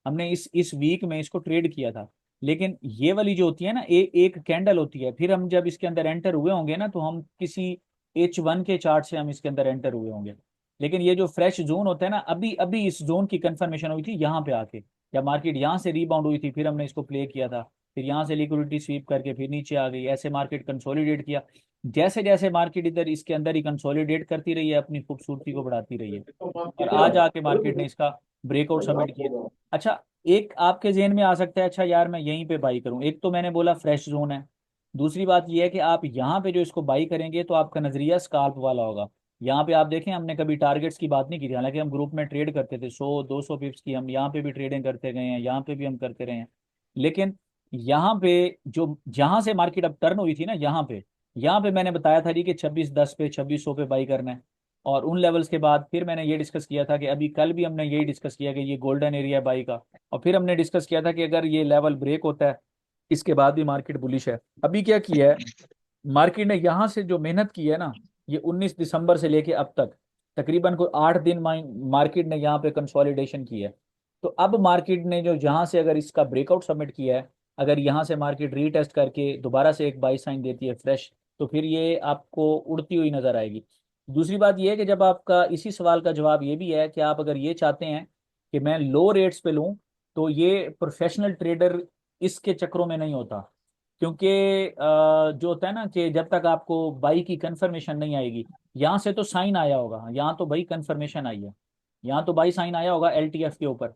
हमने इस वीक में इसको ट्रेड किया था। लेकिन ये वाली जो होती है ना, एक कैंडल होती है, फिर हम जब इसके अंदर एंटर हुए होंगे ना, तो हम किसी H1 के चार्ट से हम इसके अंदर एंटर हुए होंगे। लेकिन ये जो फ्रेश जोन होता है ना, अभी अभी इस जोन की कंफर्मेशन हुई थी यहाँ पे आके, जब मार्केट यहाँ से रीबाउंड हुई थी, फिर हमने इसको प्ले किया था। फिर यहाँ से लिक्विडिटी स्वीप करके फिर नीचे आ गई, ऐसे मार्केट कंसोलिडेट किया। जैसे जैसे मार्केट इधर इसके अंदर ही कंसोलिडेट करती रही है, अपनी खूबसूरती को बढ़ाती रही है, और आज आके मार्केट ने इसका ब्रेकआउट सबमिट किया। अच्छा, एक आपके जेहन में आ सकता है, अच्छा यार मैं यहीं पे बाई करूं। एक तो मैंने बोला फ्रेश जोन है, दूसरी बात यह है कि आप यहाँ पे जो इसको बाई करेंगे तो आपका नजरिया स्काल्प वाला होगा। यहाँ पे आप देखें, हमने कभी टारगेट्स की बात नहीं की थी, हालांकि हम ग्रुप में ट्रेड करते थे 100-200 पिप्स की, हम यहाँ पे भी ट्रेडिंग करते गए हैं, यहाँ पे भी हम करते रहे हैं। लेकिन यहाँ पे जो जहां से मार्केट अब टर्न हुई थी ना, यहाँ पे मैंने बताया था जी कि 2610 पे 2600 पे बाई करना है। और उन लेवल्स के बाद फिर मैंने ये डिस्कस किया था कि अभी कल भी हमने यही डिस्कस किया कि ये गोल्डन एरिया बाई का। और फिर हमने डिस्कस किया था कि अगर ये लेवल ब्रेक होता है, इसके बाद भी मार्केट बुलिश है। अभी क्या किया है मार्केट ने, यहाँ से जो मेहनत की है ना, ये 19 दिसंबर से लेके अब तक तकरीबन कोई 8 दिन मार्केट ने यहाँ पे कंसोलिडेशन की है। तो अब मार्केट ने जो यहाँ से अगर इसका ब्रेकआउट सबमिट किया है, अगर यहाँ से मार्केट रीटेस्ट करके दोबारा से एक बाई साइन देती है फ्रेश, तो फिर ये आपको उड़ती हुई नजर आएगी। दूसरी बात ये है कि जब आपका इसी सवाल का जवाब ये भी है कि आप अगर ये चाहते हैं कि मैं लो रेट्स पे लूं, तो ये प्रोफेशनल ट्रेडर इसके चक्रों में नहीं होता। क्योंकि जो होता है ना कि जब तक आपको बाई की कंफर्मेशन नहीं आएगी, यहाँ से तो साइन आया होगा, यहाँ तो भाई कंफर्मेशन आई है, यहाँ तो बाई साइन आया होगा LTF के ऊपर।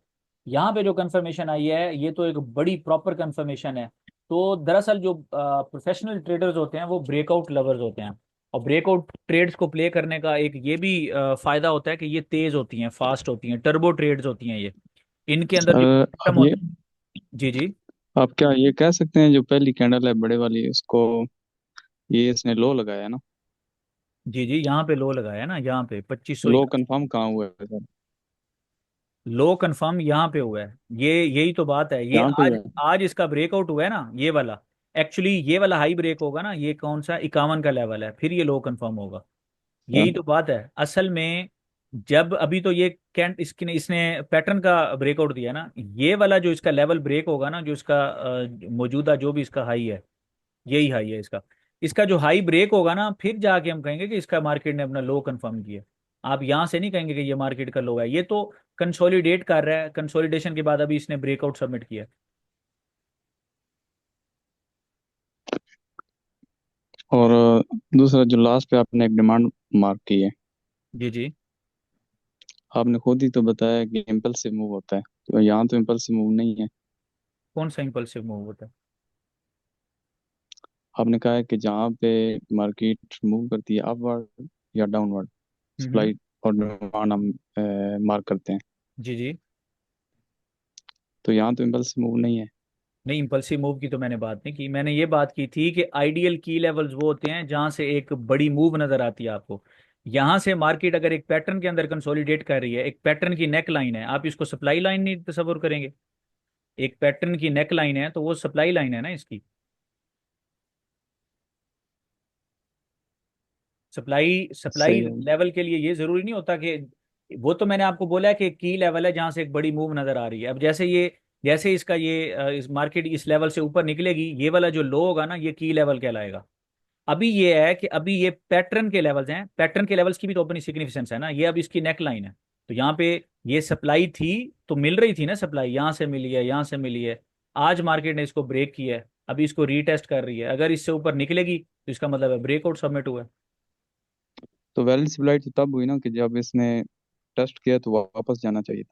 यहाँ पे जो कंफर्मेशन आई है, ये तो एक बड़ी प्रॉपर कंफर्मेशन है। तो दरअसल जो प्रोफेशनल ट्रेडर्स होते हैं वो ब्रेकआउट लवर्स होते हैं। और ब्रेकआउट ट्रेड्स को प्ले करने का एक ये भी फायदा होता है कि ये तेज होती हैं, फास्ट होती हैं, टर्बो ट्रेड्स होती हैं ये, इनके अंदर जो आप momentum ये होता है। जी जी। आप क्या ये कह सकते हैं, जो पहली कैंडल है बड़े वाली, उसको ये इसने लो लगाया है ना? जी जी, यहाँ पे लो लगाया है ना, यहाँ पे 2500। लो कंफर्म कहाँ हुआ है सर? लो कंफर्म यहाँ पे हुआ है, ये यही तो बात है। ये यहाँ पे आज हुआ है? आज इसका ब्रेकआउट हुआ है ना, ये वाला। एक्चुअली ये वाला हाई ब्रेक होगा ना, ये कौन सा 51 का लेवल है, फिर ये लो कंफर्म होगा। हाँ। यही तो बात है असल में। जब अभी तो ये कैंट इसने इसने पैटर्न का ब्रेकआउट दिया ना, ये वाला जो इसका लेवल ब्रेक होगा ना, जो इसका मौजूदा जो भी इसका हाई है, यही हाई है इसका। इसका जो हाई ब्रेक होगा ना, फिर जाके हम कहेंगे कि इसका मार्केट ने अपना लो कंफर्म किया। आप यहां से नहीं कहेंगे कि ये मार्केट का लो है, ये तो कंसोलिडेट कर रहा है, कंसोलिडेशन के बाद अभी इसने ब्रेकआउट सबमिट किया। और दूसरा जो लास्ट पे आपने एक डिमांड मार्क की है, जी जी। आपने खुद ही तो बताया कि इम्पल्सिव मूव होता है, तो यहाँ तो इम्पल्सिव मूव नहीं है। कौन सा इंपल्सिव मूव होता है? आपने कहा है कि जहाँ पे मार्केट मूव करती है अपवर्ड या डाउनवर्ड, हम्म। सप्लाई और डिमांड हम मार्क करते हैं, जी जी। तो यहाँ तो इम्पल्सिव मूव नहीं है। नहीं, इंपल्सिव मूव की तो मैंने बात नहीं की, मैंने ये बात की थी कि आइडियल की लेवल्स वो होते हैं जहां से एक बड़ी मूव नजर आती है आपको। यहां से मार्केट अगर एक पैटर्न के अंदर कंसोलिडेट कर रही है, एक पैटर्न की नेक लाइन है, आप इसको सप्लाई लाइन नहीं तस्वुर करेंगे? एक पैटर्न की नेक लाइन है तो वो सप्लाई लाइन है ना इसकी। सप्लाई सप्लाई सही है। लेवल के लिए ये जरूरी नहीं होता कि, वो तो मैंने आपको बोला है कि की लेवल है जहां से एक बड़ी मूव नजर आ रही है। अब जैसे इसका ये इस मार्केट इस लेवल से ऊपर निकलेगी, ये वाला जो लो होगा ना, ये की लेवल कहलाएगा। अभी ये है कि अभी ये पैटर्न के लेवल्स हैं, पैटर्न के लेवल्स की भी तो अपनी सिग्निफिकेंस है ना। ये अब इसकी नेक लाइन है, तो यहाँ पे ये सप्लाई थी तो मिल रही थी ना, सप्लाई यहाँ से मिली है, यहाँ से मिली है। आज मार्केट ने इसको ब्रेक किया है, अभी इसको रीटेस्ट कर रही है। अगर इससे ऊपर निकलेगी तो इसका मतलब है ब्रेकआउट सबमिट हुआ है। तो वैलिड सप्लाई तो तब हुई ना कि जब इसने टेस्ट किया तो वापस जाना चाहिए था।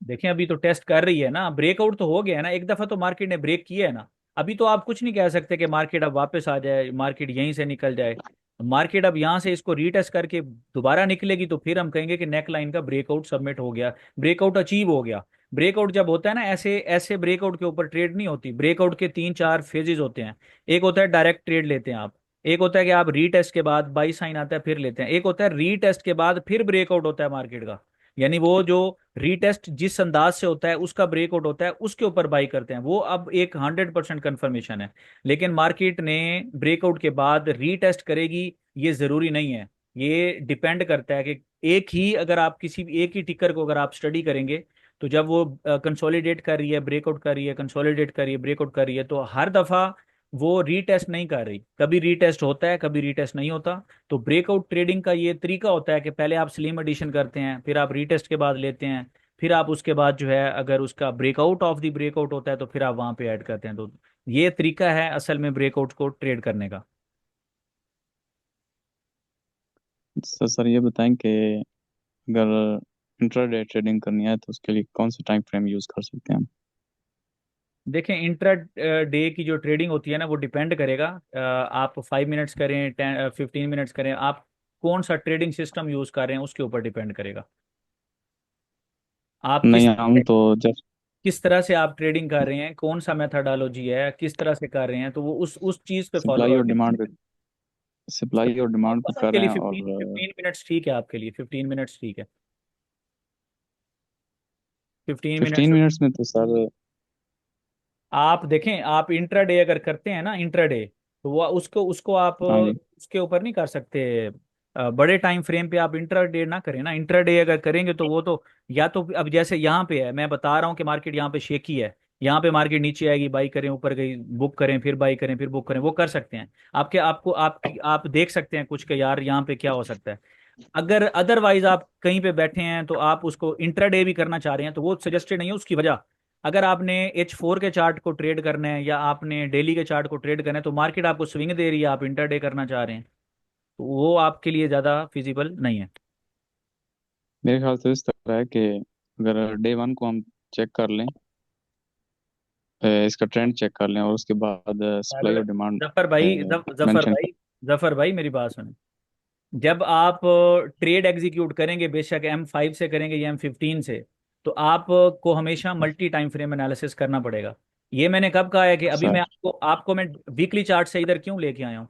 देखें अभी तो टेस्ट कर रही है ना, ब्रेकआउट तो हो गया है ना, एक दफा तो मार्केट ने ब्रेक किया है ना। अभी तो आप कुछ नहीं कह सकते कि मार्केट अब वापस आ जाए, मार्केट यहीं से निकल जाए। मार्केट अब यहाँ से इसको रीटेस्ट करके दोबारा निकलेगी तो फिर हम कहेंगे कि नेक लाइन का ब्रेकआउट सबमिट हो गया, ब्रेकआउट अचीव हो गया। ब्रेकआउट जब होता है ना, ऐसे ऐसे ब्रेकआउट के ऊपर ट्रेड नहीं होती। ब्रेकआउट के तीन चार फेजेस होते हैं। एक होता है डायरेक्ट ट्रेड लेते हैं आप, एक होता है कि आप रीटेस्ट के बाद बाई साइन आता है फिर लेते हैं, एक होता है रीटेस्ट के बाद फिर ब्रेकआउट होता है मार्केट का। यानी वो जो रीटेस्ट जिस अंदाज से होता है उसका ब्रेकआउट होता है, उसके ऊपर बाई करते हैं, वो अब एक 100% कंफर्मेशन है। लेकिन मार्केट ने ब्रेकआउट के बाद रीटेस्ट करेगी ये जरूरी नहीं है। ये डिपेंड करता है कि एक ही, अगर आप किसी भी एक ही टिकर को अगर आप स्टडी करेंगे, तो जब वो कंसोलिडेट कर रही है, ब्रेकआउट कर रही है, कंसोलिडेट कर रही है, ब्रेकआउट कर रही है, तो हर दफा वो रीटेस्ट नहीं कर रही। कभी रीटेस्ट होता है, कभी रीटेस्ट नहीं होता। तो ब्रेकआउट ट्रेडिंग का ये तरीका होता है कि पहले आप स्लिम एडिशन करते हैं, फिर आप रीटेस्ट के बाद लेते हैं, फिर आप उसके बाद जो है अगर उसका ब्रेकआउट ऑफ द ब्रेकआउट होता है तो फिर आप वहां पे ऐड करते हैं। तो ये तरीका है असल में ब्रेकआउट को ट्रेड करने का। सर ये बताएं कि अगर इंट्राडे ट्रेडिंग करनी है तो उसके लिए कौन सा टाइम फ्रेम यूज कर सकते हैं हम? देखें इंट्रा डे की जो ट्रेडिंग होती है ना, वो डिपेंड करेगा आप 5 मिनट्स करें, 15 मिनट्स करें, आप कौन सा ट्रेडिंग सिस्टम यूज कर रहे हैं उसके ऊपर डिपेंड करेगा। आप नहीं, हम तो जस्ट किस तरह से आप ट्रेडिंग कर रहे हैं, कौन सा मेथडोलॉजी है, किस तरह से कर रहे हैं, तो वो उस चीज पे फॉलो सप्लाई और करके। डिमांड पे सप्लाई और डिमांड पे बस कर आपके रहे लिए हैं। फिफ्टीन और फिफ्टीन मिनट्स ठीक है, आपके लिए 15 मिनट्स ठीक है। 15 मिनट्स। 15 मिनट्स में तो सर। आप देखें, आप इंट्राडे अगर करते हैं ना, इंट्राडे, तो वो उसको उसको आप हाँ जी। उसके ऊपर नहीं कर सकते। बड़े टाइम फ्रेम पे आप इंट्राडे ना करें ना। इंट्राडे अगर करेंगे तो वो तो, या तो अब जैसे यहाँ पे है, मैं बता रहा हूँ कि मार्केट यहाँ पे शेकी है, यहाँ पे मार्केट नीचे आएगी, बाई करें, ऊपर गई बुक करें, फिर बाई करें, फिर बुक करें, वो कर सकते हैं। आपके आपको आप देख सकते हैं कुछ के यार यहाँ पे क्या हो सकता है। अगर अदरवाइज आप कहीं पे बैठे हैं तो आप उसको इंट्राडे भी करना चाह रहे हैं तो वो सजेस्टेड नहीं है। उसकी वजह, अगर आपने H4 के चार्ट को ट्रेड करना है या आपने डेली के चार्ट को ट्रेड करना है, तो मार्केट आपको स्विंग दे रही है, आप इंट्राडे करना चाह रहे हैं, तो वो आपके लिए ज़्यादा फिजिबल नहीं है। मेरे ख्याल से इस तरह है कि अगर डे वन को हम चेक कर लें, इसका ट्रेंड चेक कर लें और उसके बाद सप्लाई और डिमांड जफर भाई, जफर मेंशन कर। भाई, जफर भाई मेरी बात सुने। जब आप ट्रेड एग्जीक्यूट करेंगे, बेशक M5 से करेंगे या M15 से, तो आपको हमेशा मल्टी टाइम फ्रेम एनालिसिस करना पड़ेगा। ये मैंने कब कहा है कि अभी सर मैं वीकली चार्ट से इधर क्यों लेके आया हूँ।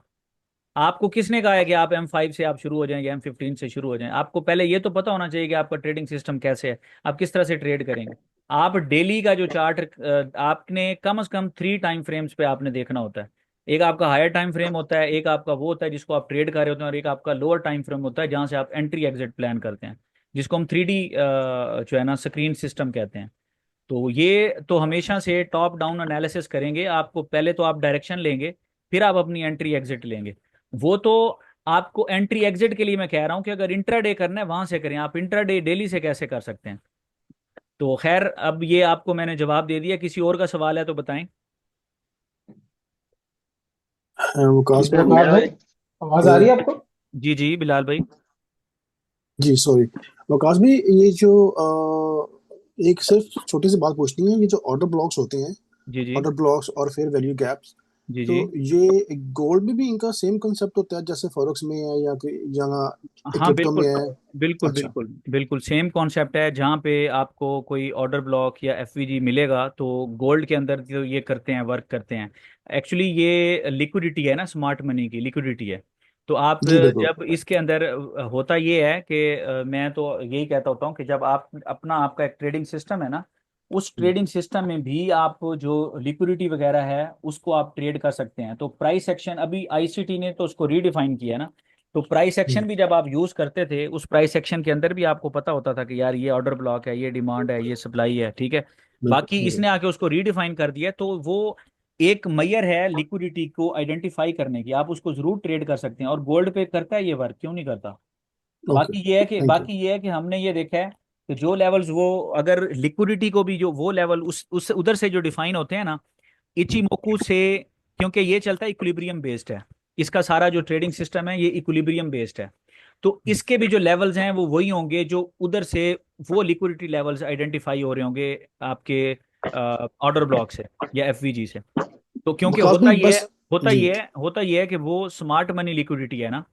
आपको किसने कहा है कि आप M5 से आप शुरू हो जाएंगे, M15 से शुरू हो जाएं। आपको पहले ये तो पता होना चाहिए कि आपका ट्रेडिंग सिस्टम कैसे है, आप किस तरह से ट्रेड करेंगे। आप डेली का जो चार्ट, आपने कम से कम 3 टाइम फ्रेम्स पे आपने देखना होता है। एक आपका हायर टाइम फ्रेम होता है, एक आपका वो होता है जिसको आप ट्रेड कर रहे होते हैं, और एक आपका लोअर टाइम फ्रेम होता है जहाँ से आप एंट्री एग्जिट प्लान करते हैं, जिसको हम 3D जो है ना स्क्रीन सिस्टम कहते हैं। तो ये तो हमेशा से टॉप डाउन एनालिसिस करेंगे। आपको पहले तो आप डायरेक्शन लेंगे, फिर आप अपनी एंट्री एग्जिट लेंगे। वो तो आपको एंट्री एग्जिट के लिए मैं कह रहा हूं कि अगर इंट्राडे करना है वहां से करें, आप इंट्राडे डेली से कैसे कर सकते हैं। तो खैर, अब ये आपको मैंने जवाब दे दिया, किसी और का सवाल है तो बताएं। वकास प्रकाश भाई। भाई, आवाज आ रही है अ, आपको? जी जी बिलाल भाई। जी सॉरी। वकास भाई, ये जो एक सिर्फ छोटी सी बात पूछनी है, ये जो ऑर्डर ब्लॉक्स होते हैं, जी जी। ऑर्डर ब्लॉक्स और फिर वैल्यू गैप्स, जी तो जी। ये गोल्ड में भी इनका सेम कंसेप्ट होता है जैसे फॉरेक्स में है, या कोई जहाँ हाँ क्रिप्टो में बिल्कुल, है? बिल्कुल अच्छा। बिल्कुल बिल्कुल सेम कॉन्सेप्ट है। जहाँ पे आपको कोई ऑर्डर ब्लॉक या एफवीजी मिलेगा, तो गोल्ड के अंदर जो ये करते हैं, वर्क करते हैं। एक्चुअली ये लिक्विडिटी है ना, स्मार्ट मनी की लिक्विडिटी है। तो आप जी बिल्कुल। जब इसके अंदर होता ये है कि मैं तो यही कहता होता हूँ कि जब आप अपना आपका एक ट्रेडिंग सिस्टम है ना, उस ट्रेडिंग सिस्टम में भी आप जो लिक्विडिटी वगैरह है उसको आप ट्रेड कर सकते हैं। तो प्राइस एक्शन अभी आईसीटी ने तो उसको रीडिफाइन किया ना। तो प्राइस एक्शन भी जब आप यूज करते थे, उस प्राइस एक्शन के अंदर भी आपको पता होता था कि यार ये ऑर्डर ब्लॉक है, ये डिमांड है, ये सप्लाई है, ठीक है। बिल्कुल बाकी बिल्कुल। इसने आके उसको रीडिफाइन कर दिया, तो वो एक मैयर है लिक्विडिटी को आइडेंटिफाई करने की। आप उसको जरूर ट्रेड कर सकते हैं, और गोल्ड पे करता है ये वर्क, क्यों नहीं करता। Okay, thank you. बाकी ये है कि हमने ये देखा है कि जो लेवल्स वो, अगर लिक्विडिटी को भी जो वो लेवल उस उधर से जो डिफाइन होते हैं ना, इचिमोकू से, क्योंकि ये चलता है इक्विलिब्रियम बेस्ड है। इसका सारा जो ट्रेडिंग सिस्टम है ये इक्विलिब्रियम बेस्ड है। तो इसके भी जो लेवल्स हैं वो वही होंगे जो उधर से वो लिक्विडिटी लेवल्स आइडेंटिफाई हो रहे होंगे आपके ऑर्डर ब्लॉक से या एफवीजी से। तो क्योंकि विकास भाई बस। जी। होता ये है कि वो स्मार्ट मनी लिक्विडिटी है ना।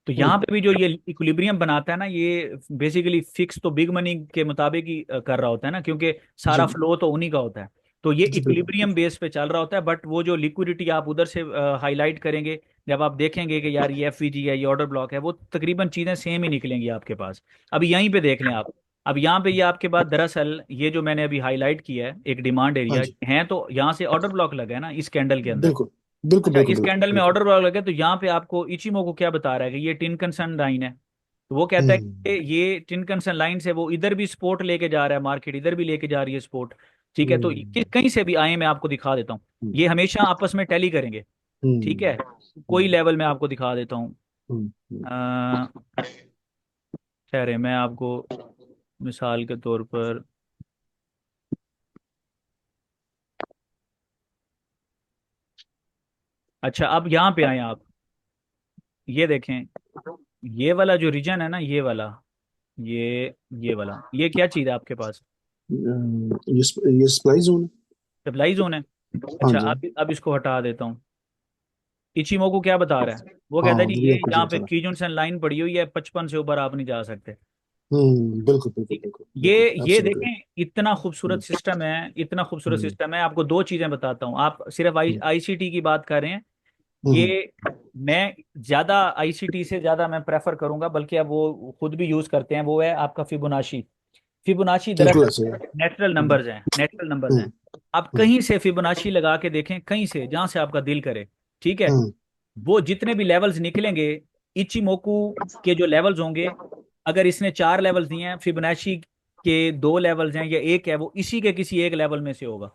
तो यहाँ हम्म। पे भी जो ये इक्विलिब्रियम बनाता है ना, ये बेसिकली फिक्स तो बिग मनी के मुताबिक ही कर रहा होता है ना, क्योंकि सारा जी फ्लो तो उन्हीं का होता है। तो ये जी बिल्कुल। इक्विलिब्रियम बेस पे चल रहा होता है, बट वो जो लिक्विडिटी आप उधर से हाईलाइट करेंगे, जब आप देखेंगे कि यार ये एफवीजी है, ये ऑर्डर ब्लॉक है, वो तकरीबन चीज़ें सेम ही निकलेंगी आपके पास। अभी यहीं पे देख लें आप। अब यहाँ पे ये आपके पास दरअसल ये जो मैंने अभी हाईलाइट किया है एक डिमांड हाँ एरिया जी। है, तो यहाँ से ऑर्डर ब्लॉक लगा है ना इस कैंडल के अंदर। बिल्कुल बिल्कुल अच्छा, बिल्कुल इस बिल्कुल कैंडल में बिल्कुल। ऑर्डर ब्लॉक लगा है, तो यहाँ पे आपको इचिमो को क्या बता रहा है कि ये टिन कंसन लाइन है। तो वो कहता है कि हम्म ये टिन कंसन लाइन से वो इधर भी सपोर्ट लेके जा रहा है, मार्केट इधर भी लेके जा रही है सपोर्ट। ठीक है, तो हम्म कहीं से भी आए मैं आपको दिखा देता हूँ। हम्म ये हमेशा आपस में टैली करेंगे। ठीक हम्म है, कोई हम्म लेवल में आपको दिखा देता हूँ। हम्म। अ, ठहरे मैं आपको मिसाल के तौर पर। अच्छा, अब यहाँ पे आए आप, ये देखें, ये वाला जो रीजन है ना, ये वाला, ये वाला, ये क्या चीज़ है आपके पास? ये सप्लाई जोन है। सप्लाई जोन है। हाँ अच्छा, जी। अब इसको हटा देता हूँ। इचिमोकू क्या बता रहा है? वो हाँ कहता है जी वो भी ये आपको जी यहाँ बता पे रहा कीजुन लाइन पड़ी हुई है, 55 से ऊपर आप नहीं जा सकते। बिल्कुल बिल्कुल ठीक है। बिल्कुल बिल्कुल ये एब्सोल्युटली। देखें, इतना खूबसूरत सिस्टम है, इतना खूबसूरत हम्म सिस्टम है। आपको दो चीजें बताता हूँ, आप सिर्फ हम्म आईसीटी की बात कर रहे हैं। हम्म। ये मैं ज्यादा आईसीटी से ज्यादा मैं प्रेफर करूंगा, बल्कि अब वो खुद भी यूज करते हैं, वो है आपका फिबोनाची। फिबोनाची बिल्कुल ऐसे दरअसल है। नेचुरल हम्म नंबर्स हैं, नेचुरल नंबर्स हैं। हम्म आप हम्म कहीं से फिबोनाची लगा के देखें, कहीं से जहां से आपका दिल करे। ठीक है, हम्म। वो जितने भी लेवल्स निकलेंगे, इचिमोकू के जो लेवल्स होंगे, अगर इसने चार लेवल्स दिए हैं, फिबोनाची के दो लेवल्स हैं या एक है, वो इसी के किसी एक लेवल में से होगा।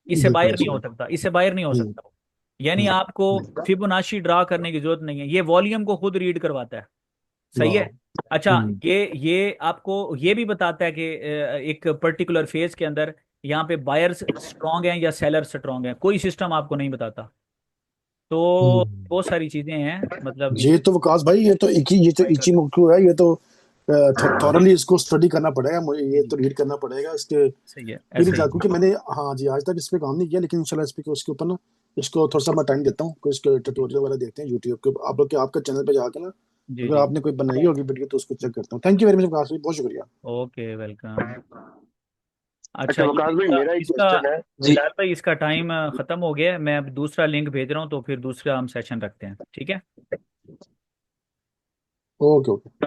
इससे बिल्कुल बाहर नहीं ऐसे हो है। सकता, इससे बाहर नहीं हो हम्म सकता। यानी हम्म आपको हम्म। फिबोनाची ड्रा करने की जरूरत नहीं है, ये वॉल्यूम को खुद रीड करवाता है। सही वाह। है। अच्छा, हम्म ये आपको ये भी बताता है कि एक पर्टिकुलर फेज के अंदर यहाँ पे बायर्स स्ट्रांग हैं या सेलर्स स्ट्रांग हैं, कोई सिस्टम आपको नहीं बताता। तो हम्म। बहुत सारी चीजें हैं, मतलब ये इसको तो विकास भाई ये तो ट्राई कर इची सकते मुक्कू है। ये तो थॉरली इसको स्टडी करना पड़ेगा मुझे। हैं। ये तो रीड करना पड़ेगा इसके। सही है, मेरी ऐसा ही जा है। क्योंकि मैंने, हाँ जी, आज तक इस पे काम नहीं किया, लेकिन इंशाल्लाह इस पे इसके ऊपर ना इसको थोड़ा सा मैं टाइम देता हूँ। कोई इसके ट्यूटोरियल वगैरह देखते हैं यूट्यूब के आप लोग के, आपका चैनल पे जाकर ना, जी अगर जी। आपने कोई बनाई होगी वीडियो तो उसको चेक करता हूँ। थैंक यू वेरी मच विकास भाई, बहुत शुक्रिया। Okay, welcome. अच्छा, अच्छा ये वकास भाई, इसका मेरा एक इसका क्वेश्चन है जी। बिलाल भाई, इसका टाइम खत्म हो गया है। मैं अब दूसरा लिंक भेज रहा हूँ, तो फिर दूसरा हम सेशन रखते हैं, ठीक है। Okay okay.